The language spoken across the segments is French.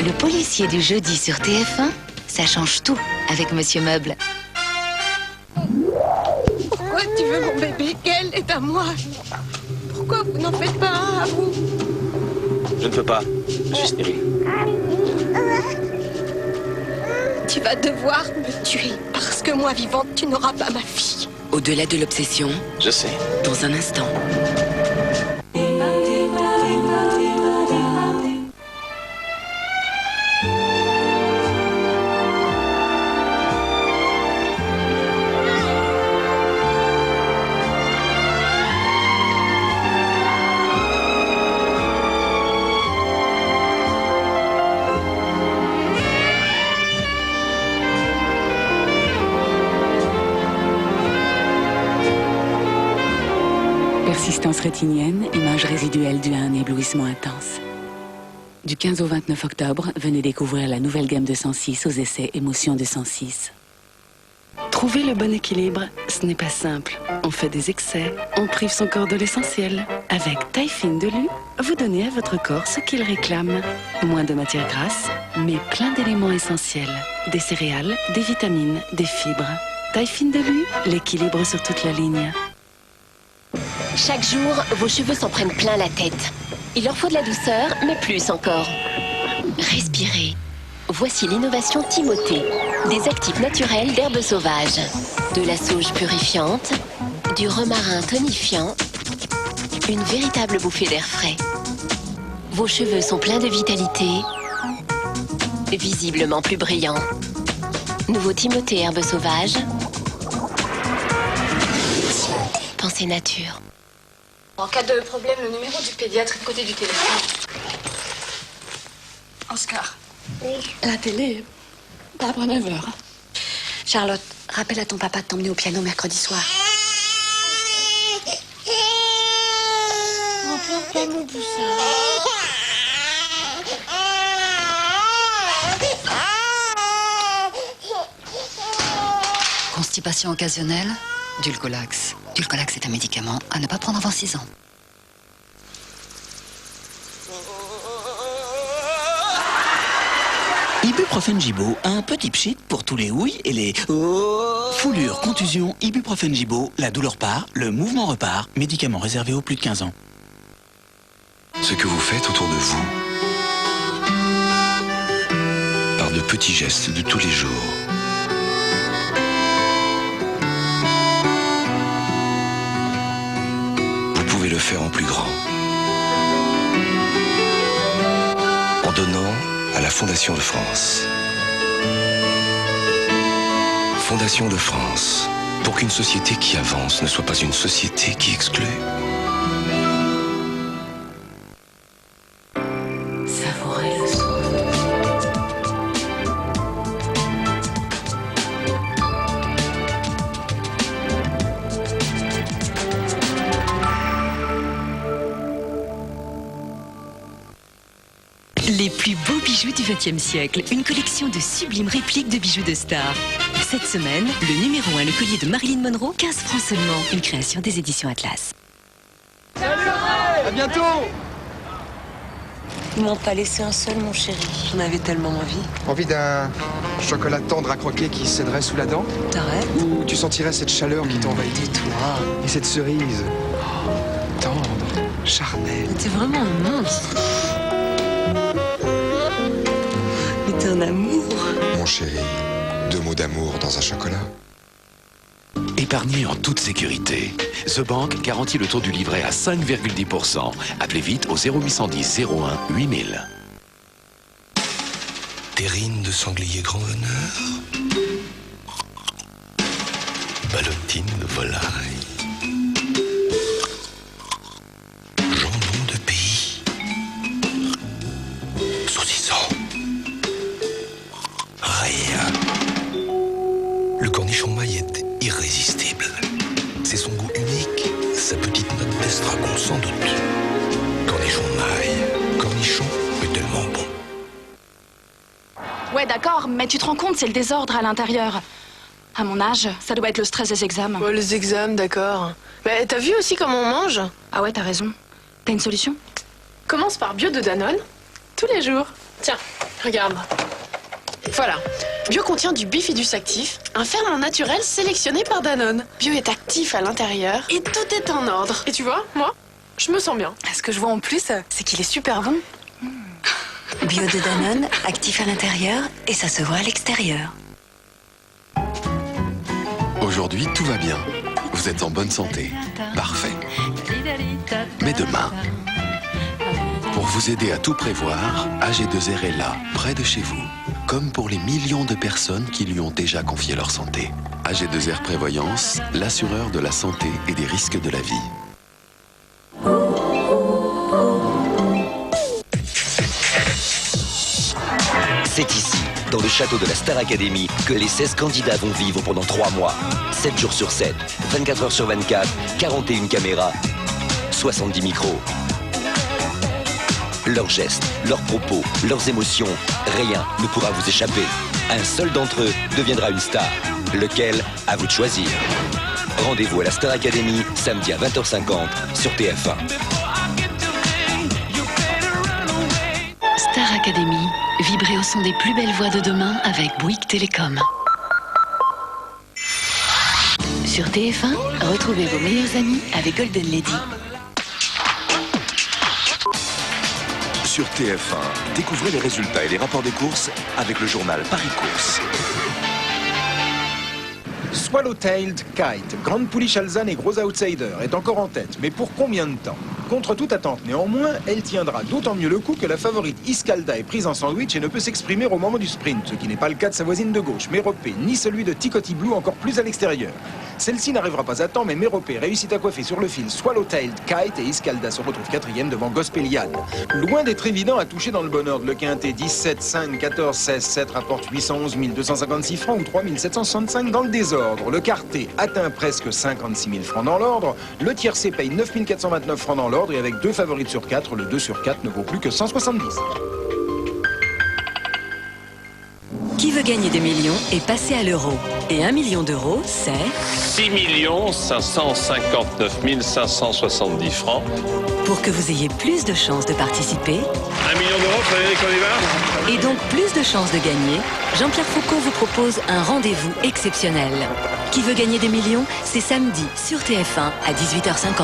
Le policier du jeudi sur TF1, ça change tout avec Monsieur Meuble. Pourquoi tu veux mon bébé qu'elle est à moi? Pourquoi vous n'en faites pas un à vous? Je ne peux pas. Je suis stérile. Tu vas devoir me tuer parce que moi vivante, tu n'auras pas ma fille. Au-delà de l'obsession, Je sais. dans un instant. Persistance rétinienne, image résiduelle due à un éblouissement intense. Du 15 au 29 octobre, venez découvrir la nouvelle gamme de 106 aux essais Émotions de 106. Trouver le bon équilibre, ce n'est pas simple. On fait des excès, on prive son corps de l'essentiel. Avec Taille Fine de Lu, vous donnez à votre corps ce qu'il réclame. Moins de matières grasses, mais plein d'éléments essentiels. Des céréales, des vitamines, des fibres. Taille Fine de Lu, l'équilibre sur toute la ligne. Chaque jour, vos cheveux s'en prennent plein la tête. Il leur faut de la douceur, mais plus encore. Respirez. Voici l'innovation Timothée. Des actifs naturels d'herbes sauvages. De la sauge purifiante, du romarin tonifiant, une véritable bouffée d'air frais. Vos cheveux sont pleins de vitalité, visiblement plus brillants. Nouveau Timothée herbes sauvages. Pensez nature. En cas de problème, le numéro du pédiatre est de côté du téléphone. Oscar. Oui. La télé, pas après 9h. Charlotte, rappelle à ton papa de t'emmener au piano mercredi soir. On pleure pas mon poussin. Constipation occasionnelle, Dulcolax. Dulcolax est un médicament à ne pas prendre avant 6 ans. Ibuprofène Gibo, un petit pchit pour tous les ouïs et les foulures, contusions. Ibuprofène Gibo, la douleur part, le mouvement repart. Médicament réservé aux plus de 15 ans. Ce que vous faites autour de vous, par de petits gestes de tous les jours, vous pouvez le faire en plus grand. En donnant à la Fondation de France. Fondation de France, pour qu'une société qui avance ne soit pas une société qui exclut. Savourez le son. Les plus beaux bijoux du XXe siècle, une collection de sublimes répliques de bijoux de stars. Cette semaine, le numéro 1, le collier de Marilyn Monroe, 15 francs seulement. Une création des éditions Atlas. À bientôt. Ils m'ont pas laissé un seul, mon chéri. J'en avais tellement envie. Envie d'un chocolat tendre à croquer qui céderait sous la dent? T'arrêtes? Ou tu sentirais cette chaleur qui t'envahit? Tais-toi. Et cette cerise tendre, charnelle. Mais t'es vraiment un monstre. Mais t'es un amour. Mon chéri, 2 mots d'amour dans un chocolat. Épargnez en toute sécurité. The Bank garantit le taux du livret à 5,10%. Appelez vite au 0810 01 8000. Terrine de sanglier grand honneur. Ballotine de volaille. Jambon de pays. Saucisson. Rien. Le cornichon maille est irrésistible. C'est son goût unique, sa petite note d'estragon sans doute. Cornichon maille. Cornichon est tellement bon. Ouais, d'accord, mais tu te rends compte, c'est le désordre à l'intérieur. À mon âge, ça doit être le stress des examens. Ouais, les examens, d'accord. Mais t'as vu aussi comment on mange? Ah ouais, t'as raison. T'as une solution? Commence par bio de Danone, tous les jours. Tiens, regarde. Voilà. Bio contient du bifidus actif, un ferment naturel sélectionné par Danone. Bio est actif à l'intérieur et tout est en ordre. Et tu vois, moi, je me sens bien. Ce que je vois en plus, c'est qu'il est super bon. Bio de Danone, actif à l'intérieur et ça se voit à l'extérieur. Aujourd'hui, tout va bien. Vous êtes en bonne santé. Parfait. Mais demain, pour vous aider à tout prévoir, AG2R est là, près de chez vous. Comme pour les millions de personnes qui lui ont déjà confié leur santé. AG2R Prévoyance, l'assureur de la santé et des risques de la vie. C'est ici, dans le château de la Star Academy, que les 16 candidats vont vivre pendant 3 mois. 7 jours sur 7, 24 heures sur 24, 41 caméras, 70 micros. Leurs gestes, leurs propos, leurs émotions, rien ne pourra vous échapper. Un seul d'entre eux deviendra une star. Lequel, à vous de choisir. Rendez-vous à la Star Academy, samedi à 20h50 sur TF1. Star Academy, vibrez au son des plus belles voix de demain avec Bouygues Télécom. Sur TF1, retrouvez vos meilleurs amis avec Golden Lady. Sur TF1, découvrez les résultats et les rapports des courses avec le journal Paris Courses. Swallowtailed Kite, grande pouliche alezane et gros outsider, est encore en tête, mais pour combien de temps? Contre toute attente néanmoins, elle tiendra d'autant mieux le coup que la favorite Iscalda est prise en sandwich et ne peut s'exprimer au moment du sprint, ce qui n'est pas le cas de sa voisine de gauche, Méropé, ni celui de Tikoti Blue, encore plus à l'extérieur. Celle-ci n'arrivera pas à temps, mais Méropé réussit à coiffer sur le fil Swallowtailed Kite et Iscalda se retrouve 4e devant Gospelian. Loin d'être évident à toucher dans le bon ordre, le quintet 17, 5, 14, 16, 7 rapporte 811 256 francs ou 3 765 dans le désordre. Le quartet atteint presque 56 000 francs dans l'ordre, le tiercé paye 9 429 francs dans l'ordre et avec 2 favorites sur 4, le 2 sur 4 ne vaut plus que 170. Qui veut gagner des millions et passer à l'euro? Et 1 million d'euros, c'est 6 559 570 francs. pour que vous ayez plus de chances de participer 1 million d'euros, Frédéric Oliva. et donc plus de chances de gagner. Jean-Pierre Foucault vous propose un rendez-vous exceptionnel. Qui veut gagner des millions? C'est samedi sur TF1 à 18h50.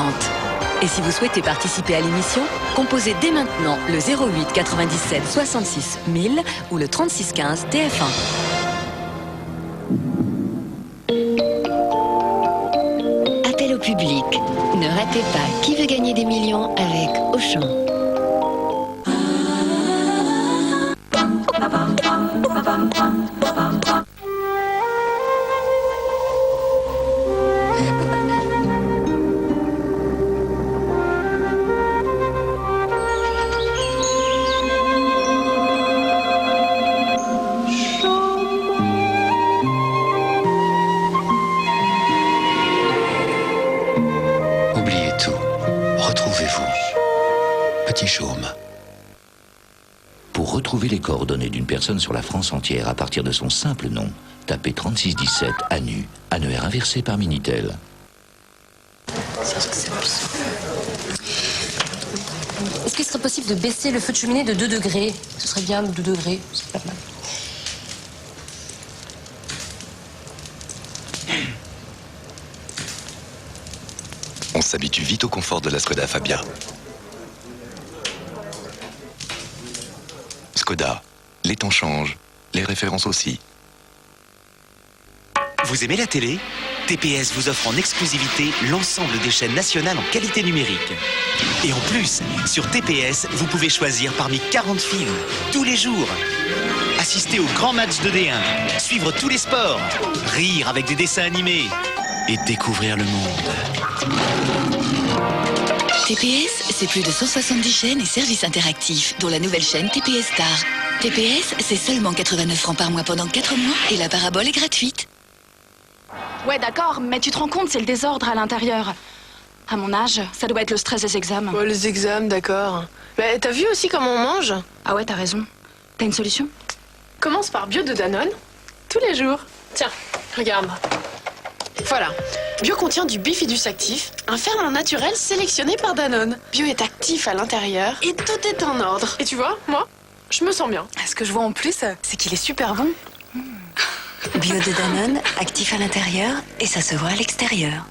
Et si vous souhaitez participer à l'émission, composez dès maintenant le 08 97 66 1000 ou le 36 15 TF1. Appel au public. Ne ratez pas Qui veut gagner des millions avec Auchan. Oubliez tout. Retrouvez-vous. Petit Chaume. Pour retrouver les coordonnées d'une personne sur la France entière à partir de son simple nom, tapez 3617 ANU, annuaire inversé par Minitel. Est-ce qu'il serait possible de baisser le feu de cheminée de 2 degrés? Ce serait bien, 2 degrés, c'est pas mal. On s'habitue vite au confort de la Skoda Fabia. Skoda, les temps changent, les références aussi. Vous aimez la télé? TPS vous offre en exclusivité l'ensemble des chaînes nationales en qualité numérique. Et en plus, sur TPS, vous pouvez choisir parmi 40 films, tous les jours. Assister aux grands matchs de D1, suivre tous les sports, rire avec des dessins animés et découvrir le monde. TPS, c'est plus de 170 chaînes et services interactifs, dont la nouvelle chaîne TPS Star. TPS, c'est seulement 89 francs par mois pendant 4 mois et la parabole est gratuite. Ouais, d'accord, mais tu te rends compte, c'est le désordre à l'intérieur. À mon âge, ça doit être le stress des examens. Ouais, les examens, d'accord. Mais t'as vu aussi comment on mange? Ah ouais, t'as raison. T'as une solution? Commence par Bio de Danone, tous les jours. Tiens, regarde. Voilà. Bio contient du bifidus actif, un ferment naturel sélectionné par Danone. Bio est actif à l'intérieur et tout est en ordre. Et tu vois, moi, je me sens bien. Ce que je vois en plus, c'est qu'il est super bon. Bio de Danone, actif à l'intérieur et ça se voit à l'extérieur.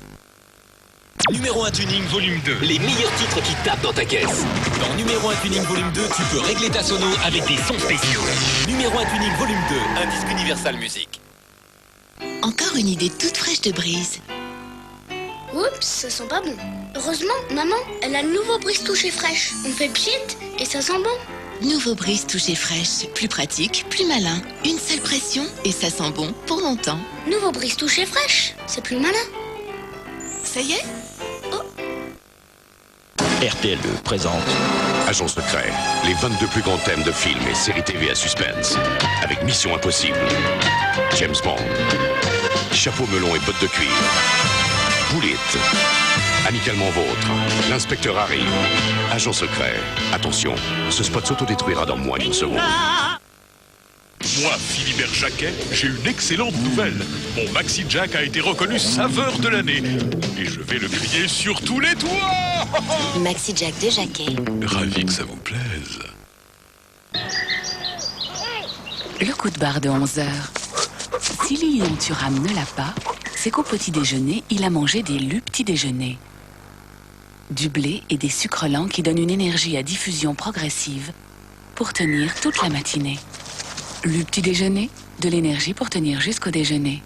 Numéro 1 Tuning Volume 2. Les meilleurs titres qui tapent dans ta caisse. Dans Numéro 1 Tuning Volume 2, tu peux régler ta sono avec des sons spéciaux. Numéro 1 Tuning Volume 2, un disque Universal Music. Encore une idée toute fraîche de Brise. Oups, ça sent pas bon. Heureusement, maman, elle a le nouveau Brise touché fraîche. On fait pchit et ça sent bon. Nouveau Brise touché fraîche. Plus pratique, plus malin. Une seule pression et ça sent bon pour longtemps. Nouveau Brise touché fraîche. C'est plus malin. Ça y est? RTL2 présente Agent secret, les 22 plus grands thèmes de films et séries TV à suspense. Avec Mission Impossible, James Bond, Chapeau melon et bottes de cuir, Bullitt, Amicalement vôtre, l'inspecteur Harry, Agent secret. Attention, ce spot s'autodétruira dans moins d'une seconde. Moi, Philibert Jacquet, j'ai une excellente nouvelle. Mon Maxi Jack a été reconnu saveur de l'année. Et je vais le crier sur tous les toits. Maxi Jack de Jacquet. Ravi que ça vous plaise. Le coup de barre de 11 heures. Si Lilian Thuram ne l'a pas, c'est qu'au petit déjeuner, il a mangé des lus petits déjeuners. Du blé et des sucres lents qui donnent une énergie à diffusion progressive pour tenir toute la matinée. Le petit déjeuner, de l'énergie pour tenir jusqu'au déjeuner.